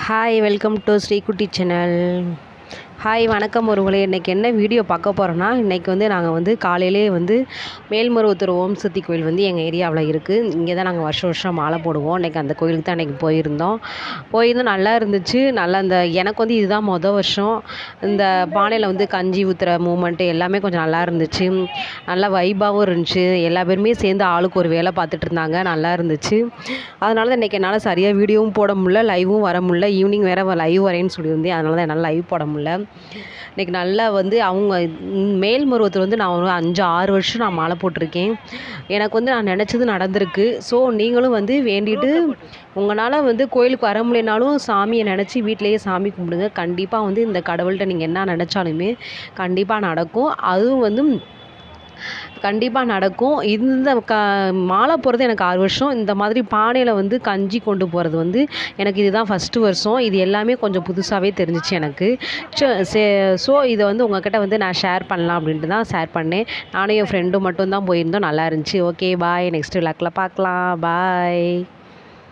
Hi welcome to Sreekutty channel. Hi வணக்கம் ஒருவங்களே. இன்றைக்கி என்ன வீடியோ பார்க்க போகிறோன்னா, இன்றைக்கி நாங்கள் காலையிலே மேல்மருவத்தூர் ஓம் சக்தி கோயில் எங்கள் ஏரியாவில் இருக்குது. இங்கே தான் நாங்கள் வருஷம் மாலை போடுவோம். இன்றைக்கி அந்த கோயிலுக்கு தான் இன்றைக்கி போயிருந்தோம். நல்லா இருந்துச்சு. நல்லா எனக்கு இதுதான் வருஷம் இந்த பானையில் கஞ்சி ஊற்றுற மூமெண்ட்டு எல்லாமே கொஞ்சம் நல்லா இருந்துச்சு. நல்லா வைபாகவும் இருந்துச்சு. எல்லா பேருமே சேர்ந்து ஆளுக்கு ஒரு வேலை பார்த்துட்டு இருந்தாங்க. நல்லா இருந்துச்சு. அதனால தான் இன்றைக்கி என்னால் சரியாக வீடியோவும் போட முடியல, லைவும் வர முடியல. ஈவினிங் வேறு லைவ் வரேன்னு சொல்லியிருந்தேன். அதனால தான் என்னால் லைவ் போட முடியல. இன்றைக்கி நல்லா அவங்க மேல்மருவத்தூர் நான் ஒரு 5-6 வருஷம் நான் மாலை போட்டிருக்கேன். எனக்கு நான் நினச்சது நடந்திருக்கு. ஸோ நீங்களும் வேண்டிட்டு உங்களால் கோயிலுக்கு வர முடியலனாலும் சாமியை நினச்சி வீட்டிலையே சாமி கும்பிடுங்க. கண்டிப்பாக இந்த கடவுள்கிட்ட நீங்கள் என்ன நினச்சாலுமே கண்டிப்பாக நடக்கும். அதுவும் கண்டிப்பாக நடக்கும். இந்த மாலை போடுறது எனக்கு 6 வருஷம். இந்த மாதிரி பானையில் கஞ்சி கொண்டு போகிறது எனக்கு இதுதான் ஃபஸ்ட்டு வருஷம். இது எல்லாமே கொஞ்சம் புதுசாகவே தெரிஞ்சிச்சு எனக்கு. ஸோ இதை உங்கள்கிட்ட நான் ஷேர் பண்ணலாம் அப்படின்ட்டு தான் ஷேர் பண்ணேன். நானும் என் ஃப்ரெண்டும் மட்டும் தான் போயிருந்தோம். நல்லா இருந்துச்சு. Okay bye. நெக்ஸ்ட் விளாக்கில் பார்க்கலாம். பாய்.